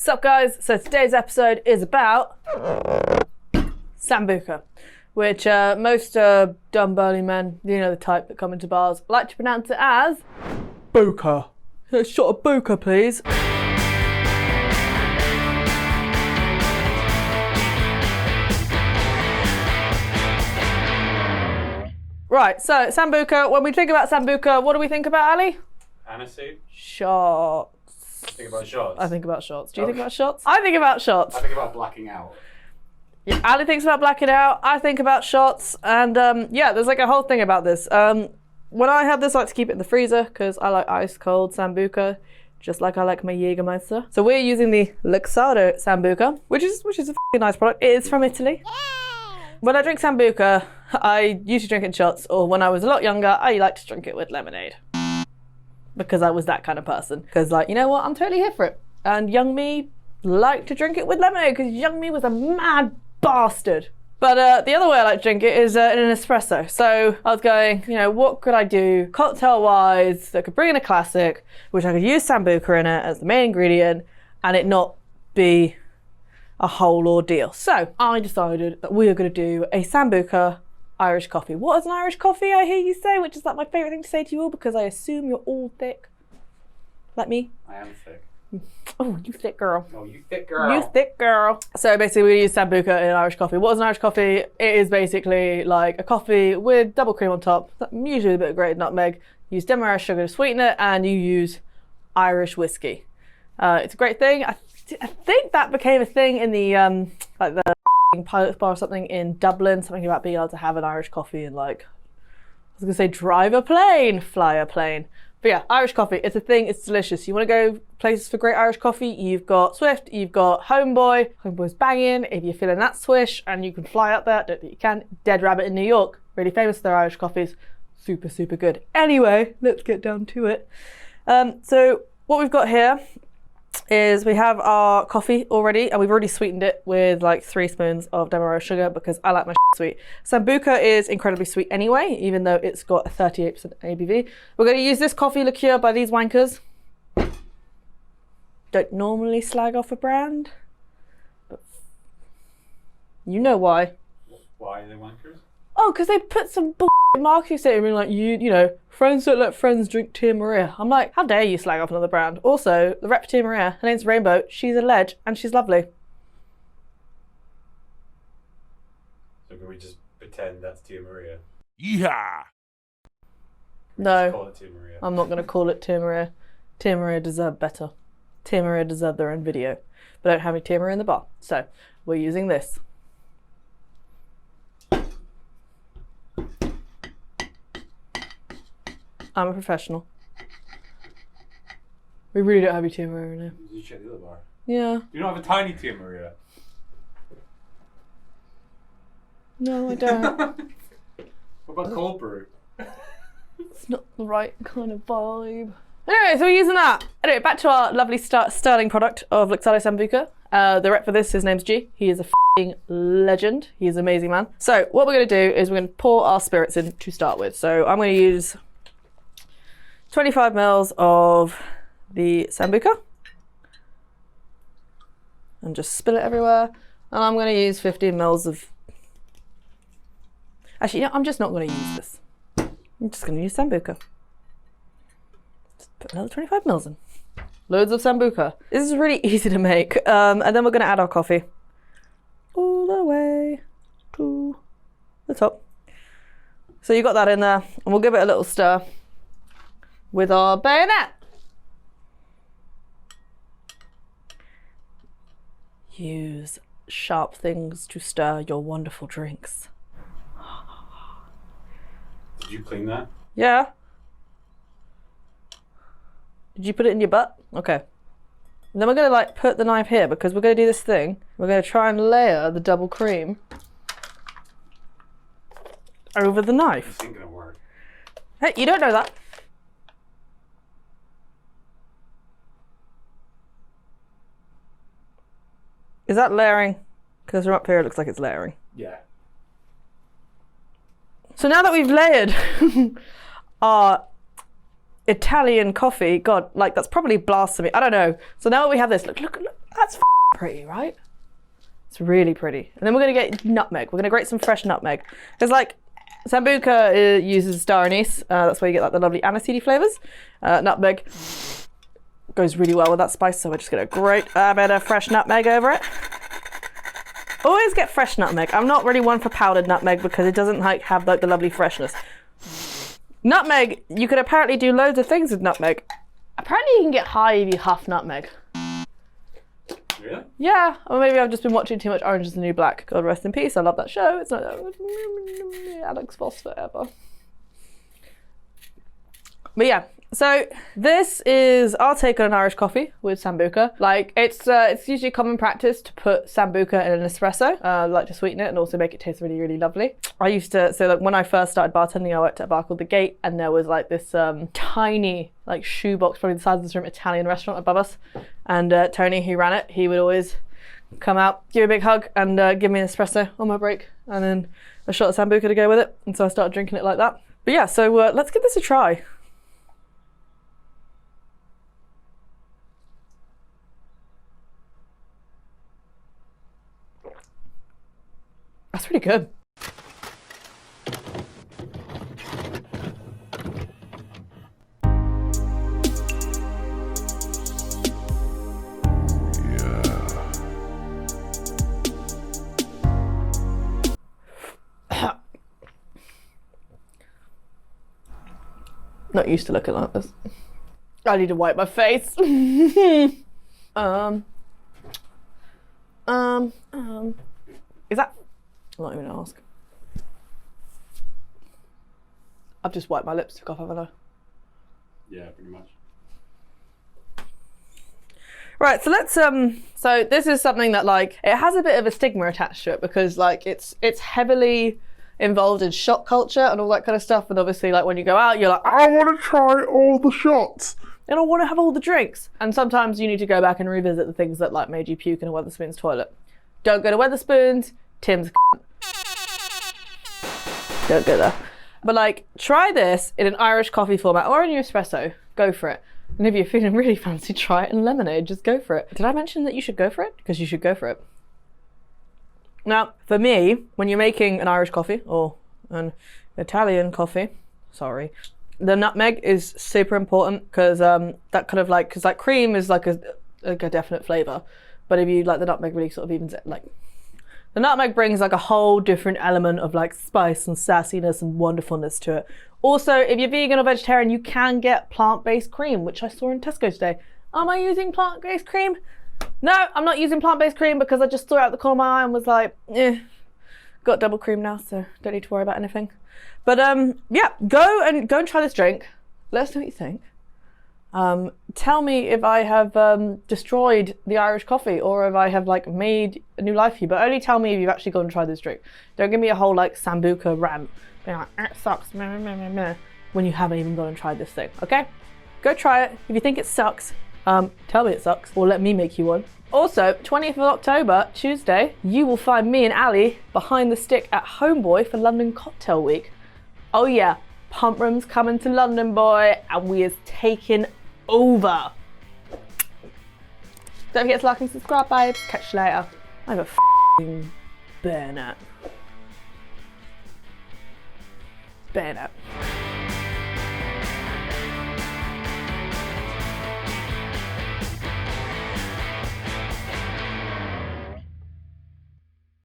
Sup guys, so today's episode is about Sambuca, which most dumb burly men, you know the type that come into bars, like to pronounce it as Buca. A shot of Buca please. Right, so Sambuca, when we think about Sambuca, what do we think about, Ali? Aniseed? Shots. You think about shots? I think about shots. Do you think about shots? I think about shots. I think about blacking out. Yeah, Ali thinks about blacking out. I think about shots. And yeah, there's like a whole thing about this. When I have this, I like to keep it in the freezer because I like ice cold Sambuca, just like I like my Jägermeister. So we're using the Luxardo Sambuca, which is a f***ing nice product. It is from Italy. When I drink Sambuca, I usually drink it in shots, or when I was a lot younger, I like to drink it with lemonade. Because I was that kind of person. Because like, you know what, I'm totally here for it. And young me liked to drink it with lemonade, because young me was a mad bastard. But the other way I like to drink it is in an espresso. So I was going, you know, what could I do cocktail-wise that could bring in a classic, which I could use Sambuca in it as the main ingredient, and it not be a whole ordeal. So I decided that we are going to do a Sambuca Irish coffee. What is an Irish coffee, I hear you say, which is like my favourite thing to say to you all because I assume you're all thick. Like me. I am thick. Oh, you thick girl. Oh, you thick girl. You thick girl. So basically we use Sambuca in Irish coffee. What is an Irish coffee? It is basically like a coffee with double cream on top, usually a bit of grated nutmeg. You use demerara sugar to sweeten it, and you use Irish whiskey. It's a great thing. I think that became a thing in the like the Pilot's bar or something in Dublin, something about being able to have an Irish coffee and like, I was gonna say drive a plane, fly a plane. But yeah, Irish coffee, it's a thing, it's delicious. You wanna go places for great Irish coffee, you've got Swift, you've got Homeboy. Homeboy's banging, if you're feeling that swish and you can fly up there, don't think you can. Dead Rabbit in New York, really famous for their Irish coffees. Super, super good. Anyway, let's get down to it. So what we've got here is we have our coffee already, and we've already sweetened it with like 3 spoons of demerara sugar because I like my sweet. Sambuca is incredibly sweet anyway, even though it's got a 38% ABV. We're going to use this coffee liqueur by these wankers. Don't normally slag off a brand, but you know why. Why are they wankers? Oh, because they put some marketing statement like, you know, friends don't let friends drink Tia Maria. I'm like, how dare you slag off another brand? Also, the rep Tia Maria, her name's Rainbow, she's a ledge and she's lovely. So can we just pretend that's Tia Maria? Yeah. No, Just call it Tia Maria. I'm not going to call it Tia Maria. Tia Maria deserve better. Tia Maria deserve their own video. But I don't have any Tia Maria in the bar. So, we're using this. I'm a professional. We really don't have your Tia Maria now. Did you check the other bar? Yeah. You don't have a tiny Tia Maria? No, I don't. What about cold brew? It's not the right kind of vibe. Anyway, so we're using that. Anyway, back to our lovely sterling product of Luxardo Sambuca. The rep for this, his name's G. He is a f***ing legend. He's an amazing man. So what we're going to do is we're going to pour our spirits in to start with. So I'm going to use 25 mils of the Sambuca and just spill it everywhere. And I'm going to use 15 mils of... Actually, yeah, I'm just not going to use this. I'm just going to use Sambuca. Just put another 25 mils in. Loads of Sambuca. This is really easy to make. And then we're going to add our coffee all the way to the top. So you got that in there, and we'll give it a little stir with our bayonet. Use sharp things to stir your wonderful drinks. Did you clean that? Yeah. Did you put it in your butt? Okay. And then we're gonna like put the knife here because we're gonna do this thing. We're gonna try and layer the double cream over the knife. This ain't gonna work. Hey, you don't know that. Is that layering? Because from up here it looks like it's layering. Yeah. So now that we've layered our Italian coffee, God, like that's probably blasphemy. I don't know. So now we have this. Look, that's pretty, right? It's really pretty. And then we're gonna get nutmeg. We're gonna grate some fresh nutmeg. Because like, Sambuca uses star anise. That's where you get like the lovely aniseedy flavors. Nutmeg goes really well with that spice, so we're just gonna grate a bit of fresh nutmeg over it. Always get fresh nutmeg. I'm not really one for powdered nutmeg because it doesn't like have like the lovely freshness. Nutmeg, you could apparently do loads of things with nutmeg. Apparently you can get high if you huff nutmeg. Yeah? Yeah, or maybe I've just been watching too much Orange is the New Black. God rest in peace, I love that show. It's not Alex Voss forever. But yeah, so this is our take on an Irish coffee with Sambuca. Like, it's usually common practice to put Sambuca in an espresso, like to sweeten it and also make it taste really, really lovely. I used to, so like when I first started bartending, I worked at a bar called The Gate, and there was like this tiny, like shoebox, probably the size of this room, Italian restaurant above us. And Tony, who ran it, he would always come out, give me a big hug, and give me an espresso on my break, and then a shot of Sambuca to go with it. And so I started drinking it like that. But yeah, so let's give this a try. That's pretty good. Not used to looking like this. I need to wipe my face. Is that? I'm not even gonna ask. I've just wiped my lipstick off, haven't I? Yeah, pretty much. Right, so let's so this is something that like it has a bit of a stigma attached to it because like it's heavily involved in shot culture and all that kind of stuff, and obviously like when you go out you're like, I want to try all the shots and I want to have all the drinks, and sometimes you need to go back and revisit the things that like made you puke in a Wetherspoons toilet. Don't go to Wetherspoons, Tim's a don't go there. But like, try this in an Irish coffee format or in your espresso. Go for it. And if you're feeling really fancy, try it in lemonade. Just go for it. Did I mention that you should go for it? Because you should go for it. Now, for me, when you're making an Irish coffee or an Italian coffee, sorry, the nutmeg is super important because that kind of like, because like cream is like a definite flavor. But if you like the nutmeg really sort of evens it, like the nutmeg brings like a whole different element of like spice and sassiness and wonderfulness to it. Also, if you're vegan or vegetarian, you can get plant-based cream, which I saw in Tesco today. Am I using plant-based cream? No, I'm not using plant-based cream because I just saw it out the corner of my eye and was like, got double cream now, so don't need to worry about anything. But yeah, go and try this drink. Let us know what you think. Tell me if I have destroyed the Irish coffee or if I have like made a new life for you, but only tell me if you've actually gone and tried this drink. Don't give me a whole like Sambuca rant being like, it sucks, meh, meh, meh, meh, when you haven't even gone and tried this thing, okay? Go try it. If you think it sucks, tell me it sucks or let me make you one. Also, 20th of October, Tuesday, you will find me and Ali behind the stick at Homeboy for London Cocktail Week. Oh yeah, Pump Room's coming to London, boy, and we is taking over. Don't forget to like and subscribe, babes. Catch you later. I have a f***ing burnout. Burnout.